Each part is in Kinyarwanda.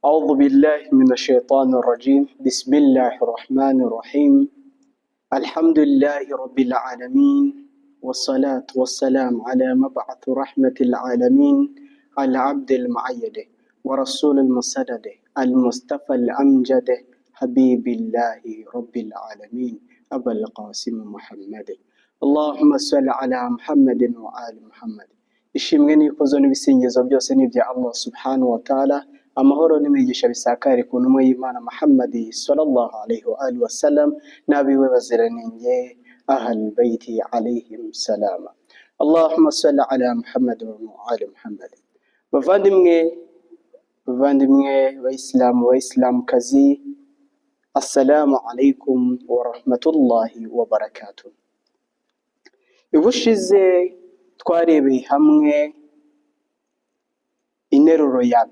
أعوذ بالله من الشيطان الرجيم. بسم الله الرحمن الرحيم. الحمد لله رب العالمين، والصلاة والسلام على مبعث رحمة العالمين، على عبد المعيد ورسول المسدد المصطفى الأمجد، حبيب الله رب العالمين، أبا القاسم محمد. اللهم صل على محمد وآل محمد. ishimwe n'ikuzo n'ibisingizo byose ni ibya Allah subhanahu wa ta'ala. Amahoro n'imigisha bisakare ku ntumwa y'Imana Muhammad sallallahu alaihi wa alihi wasallam n'abiwe baziranenge ahal baiti alaihim salama. Allahumma salli ala Muhammad wa ali Muhammad. Bavandimwe Bayisilamukazi, assalamu alaikum wa rahmatullahi wa barakatuh. Ubushize twarebeye hamwe interuro ya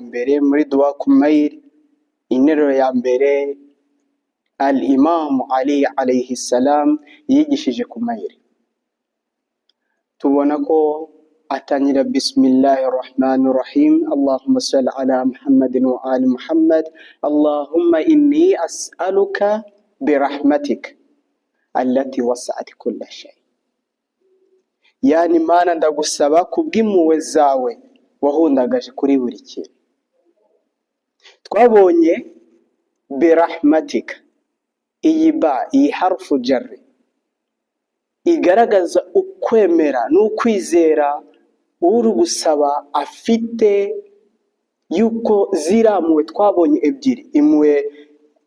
mbere muri dua kumail. Interuro ya mbere al-Imam Ali alayhi salam yigishije kumail. Tubona ko atangira bismillahir rahmanir rahim, Allahumma salli ala Muhammadin wa ali Muhammad, Allahumma inni as'aluka birahmatik allati wasa'at kulla shay. Yani Mana, ndagusaba kubw'impuhwe zawe wahundagaje kuri buri kintu. Twabonye birahmatika, iyi harfu jarri igaragaza ukwemera n'ukwizera uri gusaba afite, yuko zirampuhwe twabonye ebyiri, impuhwe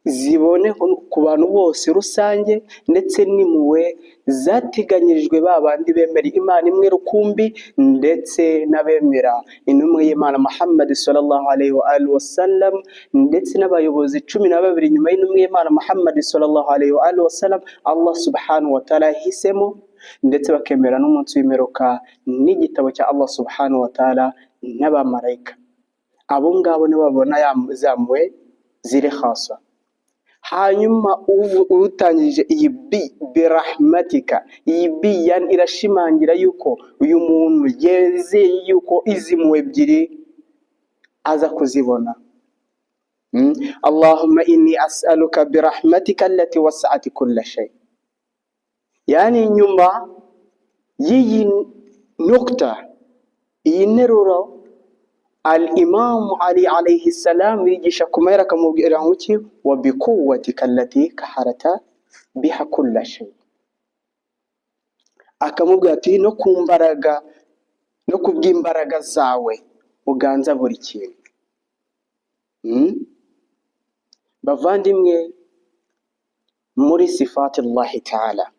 zibone ku bantu bose rusange, ndetse n'impuhwe zateganyirijwe babandi bemera Imana imwe rukumbi, ndetse n'abemera intumwa y'Imana Muhammad sallallahu alaihi wa alihi wasallam, ndetse n'abayobozi 12 nyuma y'intumwa y'Imana Muhammad sallallahu alaihi wa alihi wasallam Allah subhanahu wa ta'ala yahisemo, ndetse bakemera n'umunsi w'imperuka n'igitabo cya Allah subhanahu wa ta'ala n'abamarayika. Abo ngabo nibo babona zamwe ziri khasa. Hanyuma utangije iyi birahmatika, iyi yani irashimangira yuko uyu muntu yezeye yuko izi mpuhwe ebyiri aza kuzibona. Allahumma inni as'aluka birahmatika allati wasa'at kulla shay. Yani nyuma y'iyi nukta, iyi nteruro, al-Imam Ali alayhi salam yigisha kumail akamubwira ngo wa bikuwatika allati kaharata biha kulla shay. Akamubwira ati no kumbaraga no kubw'imbaraga zawe uganza buri kintu. Bavandimwe, muri sifatullahi ta'ala,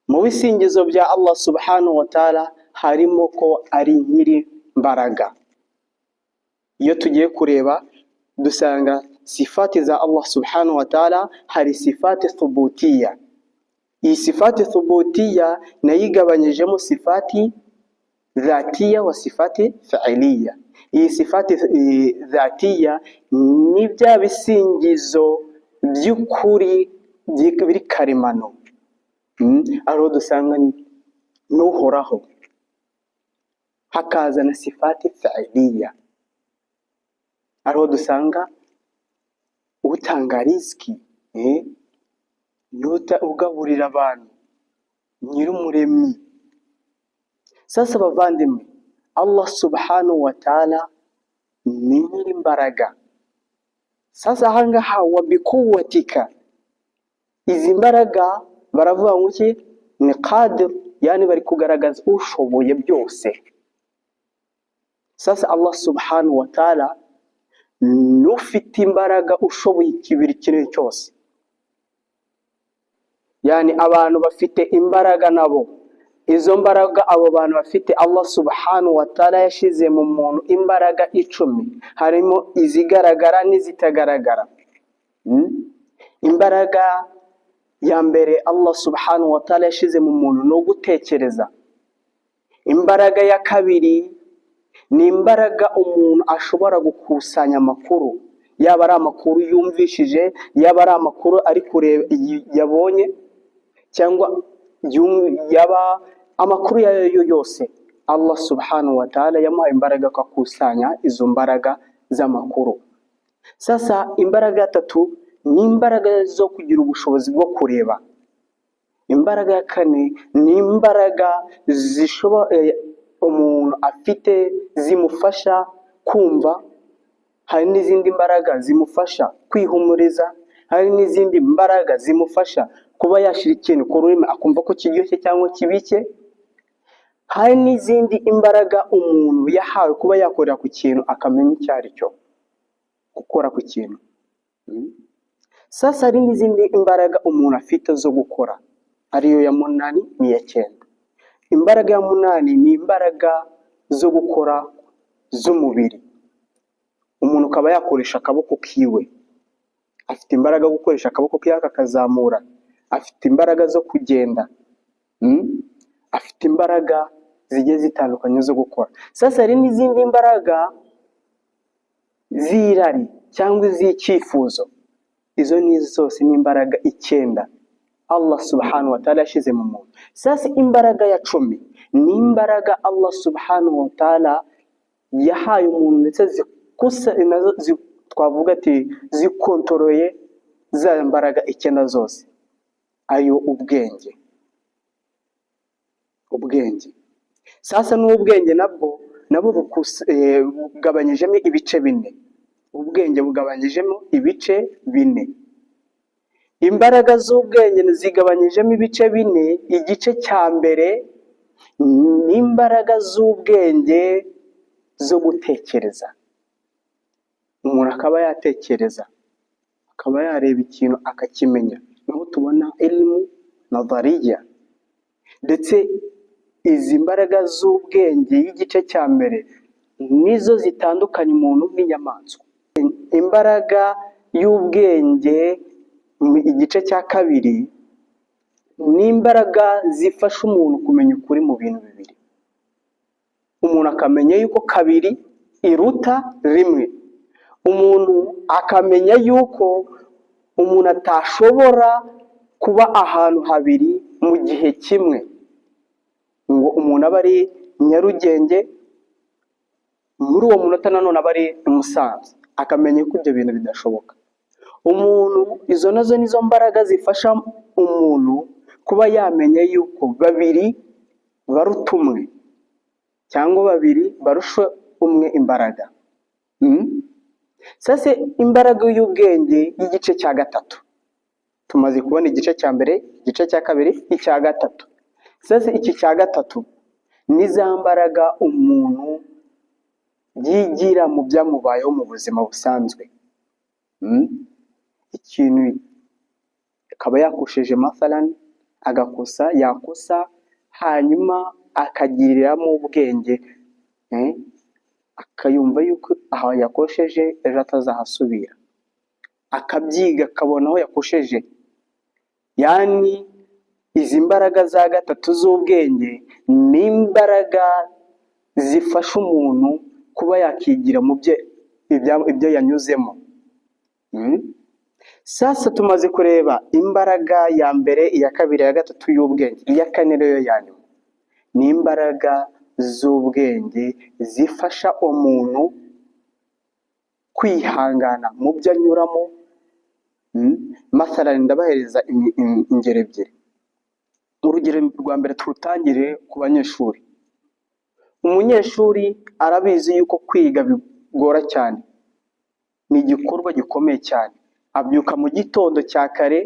mu bisingizo bya Allah subhanahu wa ta'ala harimo ko ari nyiri mbaraga. Iyo tugiye kureba dusanga sifati za Allah subhanahu wa ta'ala hari sifati thubutiya. Iyi sifati thubutiya nayigabanyijemo sifati dhatiya wa sifati fi'iliya. Iyi sifati dhatiya ni bya bisingizo by'ukuri biri karemano, aho dusanga n'uhoraho. Hakaza na sifati fi'iliya, aho dusanga utanga riziki, ugaburira abantu, nyir'umuremyi. Sasa bavandimwe, Allah subhanahu wa ta'ala ni nyir'imbaraga. Sasa ahangaha wa bikuwatika, izi mbaraga baravuga ngo ni qadir, yani bari kugaragaza ushoboye byose. Sasa Allah subhanahu wa ta'ala n'ufite imbaraga ushoboye ikibiri kinini cyose. Yani abantu bafite imbaraga nabo, izo mbaraga abo bantu bafite, Allah subhanahu wa ta'ala yashize mu muntu imbaraga 10, harimo izigaragara n'izitagaragara. Imbaraga ya mbere Allah subhanahu wa ta'ala yashize mu muntu no gutekereza. Imbaraga ya kabiri ni imbaraga umuntu ashobora gukusanya amakuru, yaba ari amakuru yumvishije, yaba ari amakuru ari kureba yabonye, cyangwa yaba amakuru yayo yose Allah subhanahu wa ta'ala yamuhaye imbaraga akakusanya izo mbaraga z'amakuru. Sasa imbaraga ya gatatu ni imbaraga zo kugira ubushobozi bwo kureba. Imbaraga ya kane ni imbaraga umuntu afite zimufasha kumva. Hari n'izindi mbaraga zimufasha kwihumuriza, hari n'izindi mbaraga zimufasha kuba yashira ikintu ku rurimi akumva ko kiryoshye cyangwa kibishye. Hari n'izindi imbaraga umuntu yahawe kuba yakorera ku kintu akamenya icyo ari cyo gukora ku kintu. Sasa hari n'izindi imbaraga umuntu afite zo gukora, ariyo ya munani n'iya cyenda. Imbaraga ya munani ni imbaraga zo gukora z'umubiri. Umuntu akaba yakoresha akaboko kiwe, afite imbaraga yo gukoresha akaboko kiwe akakazamura, afite imbaraga zo kugenda, afite imbaraga zigiye zitandukanye zo gukora. Sasa hari n'izindi mbaraga z'irari cyangwa iz'icyifuzo. Izo ni zose ni imbaraga icyenda Allah subhanahu wa ta'ala yashyize mu muntu. Sasa imbaraga ya cumi ni imbaraga Allah subhanahu wa ta'ala yahaye umuntu, ndetse twavuga ati zikontoroye za mbaraga icyenda zose, ayo ubwenge. Sasa n'ubwenge nabwo bugabanyijemo ibice bine. Ubwenge bugabanyijemo ibice bine. Imbaraga z'ubwenge zigabanyijemo ibice bine. Igice cya mbere ni imbaraga z'ubwenge zo gutekereza. Umuntu akaba yatekereza, akaba yareba ikintu akakimenya, niho tubona ilmu nadhariya. Ndetse izi mbaraga z'ubwenge y'igice cya mbere nizo zitandukanya umuntu n'inyamaswa. Imbaraga y'ubwenge mu igice cya kabiri ni imbaraga zifasha umuntu kumenya ukuri mu bintu bibiri. Umuntu akamenya yuko kabiri iruta rimwe. Umuntu akamenya yuko umuntu atashobora kuba ahantu habiri mu gihe kimwe, ngo umuntu aba ari Nyarugenge, muri uwo munota nanone aba ari Musanze. Akamenya ko ibyo bintu bidashoboka. Umuntu, izo nazo nizo mbaraga zifasha umuntu kuba yamenya yuko babiri baruta umwe, cyangwa babiri barusha umwe imbaraga. Sasa imbaraga y'ubwenge y'igice cya gatatu, tumaze kubona igice cya mbere, igice cya kabiri, icya gatatu. Sasa iki cya gatatu ni za mbaraga umuntu yigira mu byamubayeho mu buzima busanzwe. Ikintu akaba yakosheje mathalani, yakosa hanyuma akagiriramo ubwenge, akayumva yuko aho yakosheje ejo atazahasubira, akabyiga akabona aho yakosheje. Yani izi mbaraga za gatatu z'ubwenge ni imbaraga zifasha umuntu kuba yakigira mu ibyo yanyuzemo. Sasa tumaze kureba imbaraga ya mbere, iya kabiri, iya gatatu y'ubwenge. Iya kane rero ya nyuma ni imbaraga z'ubwenge zifasha umuntu kwihangana mu byo anyuramo. Mathalani ndabahereza ingero ebyiri. Urugero rwa mbere turutangire ku banyeshuri. Umunyeshuri arabizi yuko kwiga bigora cyane, ni igikorwa gikomeye cyane. Abyuka mu gitondo cya kare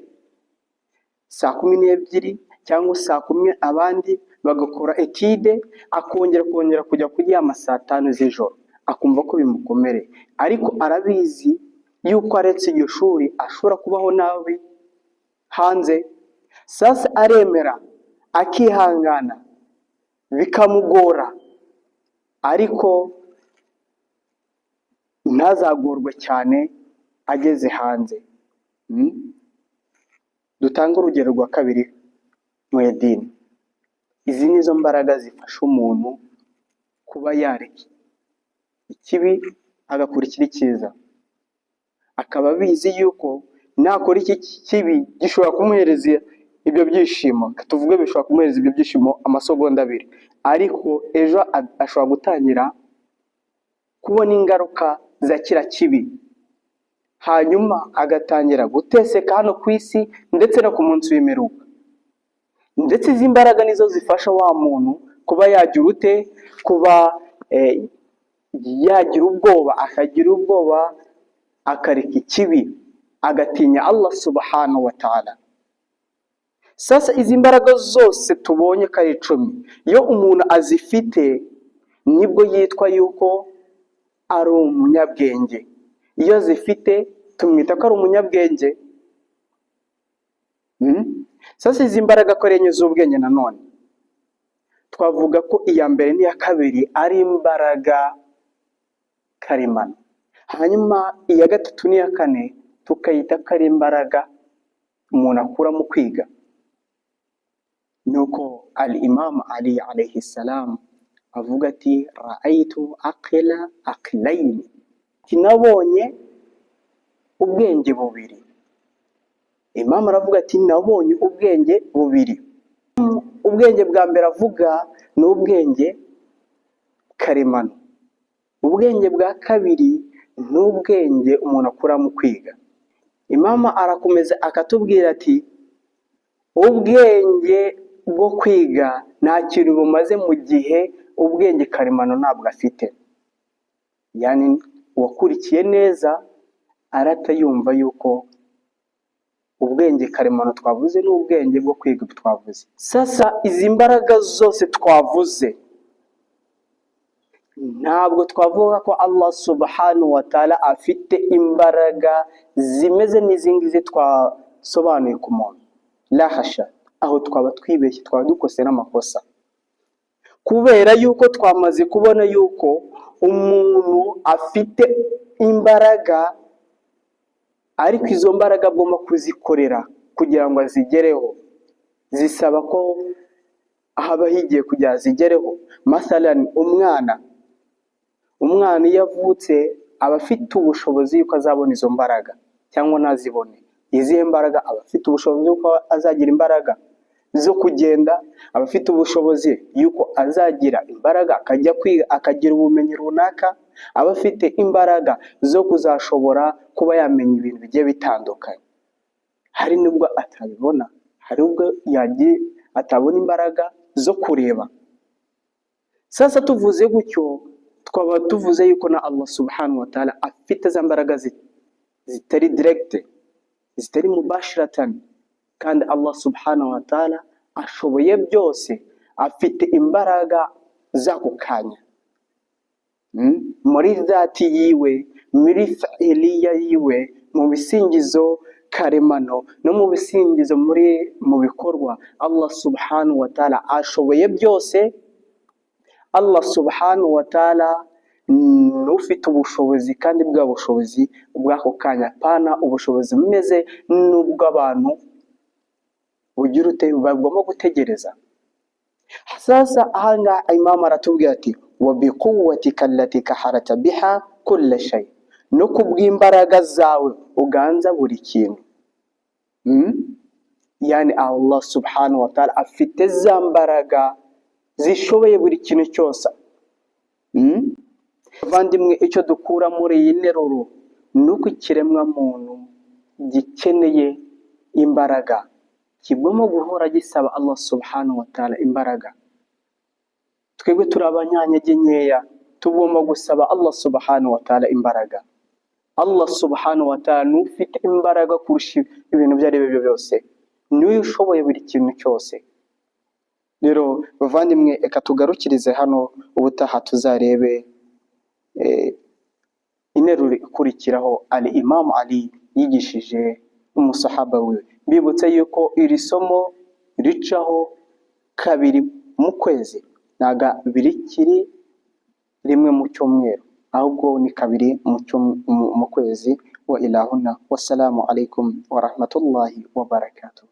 saa 12 cyangwa saa 10, abandi bagakora etide, akongera kujya kuryama saa 5 z'ijoro, akumva ko bimukomereye. Ariko arabizi yuko aretse iryo shuri ashobora kubaho nabi hanze. Sasa aremera akihangana, bikamugora, ariko ntazagorwe cyane ageze hanze. Dutanga urugero rwa kabiri mu idini. Izi nizo mbaraga zifasha umuntu kuba yareka ikibi agakurikira icyiza, akaba abizi yuko nakora iki kibi gishobora kumuhereza ibyo byishimo, tuvuge bishobora kumuhereza ibyo byishimo amasegonda abiri, ariko ejo ashobora gutangira kubona ingaruka za kiriya kibi, hanyuma agatangira guteseka hano ku isi ndetse no ku munsi w'imperuka. Ndetse izi mbaraga nizo zifasha wa muntu kuba yagira ute, kuba yagira ubwoba, akagira ubwoba, akareka ikibi, agatinya Allah subhanahu wa ta'ala. Sasa izi mbaraga zose tubonye ko ari 10, iyo umuntu azifite nibwo yitwa yuko ari umunyabwenge. Iyo azifite tumwita ko ari umunyabwenge. Sasa izi mbaraga ko ari enye z'ubwenge, nanone twavuga ko iya mbere n'iya kabiri ari imbaraga karemano, hanyuma iya gatatu n'iya kane tukayita ko ari imbaraga umuntu akura mu kwiga. Nuko al-Imam Ali alayhi salam avuga ati ra'aytu aqla aqlayn, nabonye ubwenge bubiri. Imam aravuga ati nabonye ubwenge bubiri. Ubwenge bwa mbere avuga ni ubwenge karemano, ubwenge bwa kabiri ni ubwenge umuntu akura mu kwiga. Imam arakomeza akatubwira ati ubwenge bwo kwiga nta kintu bumaze mu gihe ubwenge karemano ntabwo afite. Yani uwakurikiye neza aratayumva yuko ubwenge karemano twavuze n'ubwenge bwo kwiga twavuze. Sasa izi mbaraga zose twavuze ntabwo twavuga ko Allah subhanahu wa ta'ala afite imbaraga zimeze n'izingizi twasobanuye ku muntu. La hasha, aho twaba twibeshye, twaba dukose n'amakosa, kubera yuko twamaze kubona yuko umuntu afite imbaraga, ariko izo mbaraga agomba kuzikorera kugira ngo azigereho. Zisaba ko haba higiye kugira azigereho. Masalan, umwana iyo avutse aba afite ubushobozi yuko azabona izo mbaraga cyangwa ntazibone. Izihe mbaraga? Aba afite ubushobozi yuko azagira imbaraga zo kugenda, aba afite ubushobozi yuko azagira imbaraga akajya kwiga akagira ubumenyi runaka, aba afite imbaraga zo kuzashobora kuba yamenya ibintu bigiye bitandukanye. Hari nubwo atabibona, hari ubwo atabona imbaraga zo kureba. Sasa tuvuze gutyo twaba tuvuze yuko na Allah subhanahu wa ta'ala afite za mbaraga zitari direct, zitari mubashiratan, kandi Allah subhanahu wa ta'ala ashoboye byose, afite imbaraga z'ako kanya muri dhati yiwe, muri fa'iliya yiwe, mu bisingizo karemano no mu bisingizo mu bikorwa. Allah subhanahu wa ta'ala ashoboye byose. Allah subhanahu wa ta'ala ufite ubushobozi, kandi bwa bushobozi bw'ako kanya, pana ubushobozi bumeze n'ubw'abantu bugira ute bagomba gutegereza. Sasa ahanga Imam aratubwira ati wa biquwwatika allati kaharata biha kull shay, no kubw'imbaraga zawe uganza buri kintu. Yani Allah subhanahu wa ta'ala afite za mbaraga zishoboye buri kintu cyose. Bavandimwe, icyo dukura muri iyi nteruro ni uko ikiremwa muntu gikeneye imbaraga, kigomba guhora gisaba Allah subhanahu wa ta'ala imbaraga. Twebwe turi abanyantege nkeya, tugomba gusaba Allah subhanahu wa ta'ala imbaraga. Allah subhanahu wa ta'ala ni ufite imbaraga kurusha ibintu ibyo ari byo byose, niwe ushoboye buri kintu cyose. Rero bavandimwe, eka tugarukirize hano, ubutaha tuzarebe interuro ikurikiraho al-Imam Ali yigishije umusahaba we. Bibutse yuko iri somo ricaho kabiri mu kwezi, ntaga birikiri rimwe mu cyumweru, ahubwo ni kabiri mu kwezi. Wa ilahuna, wassalamu alaikum wa rahmatullahi wa barakatuh.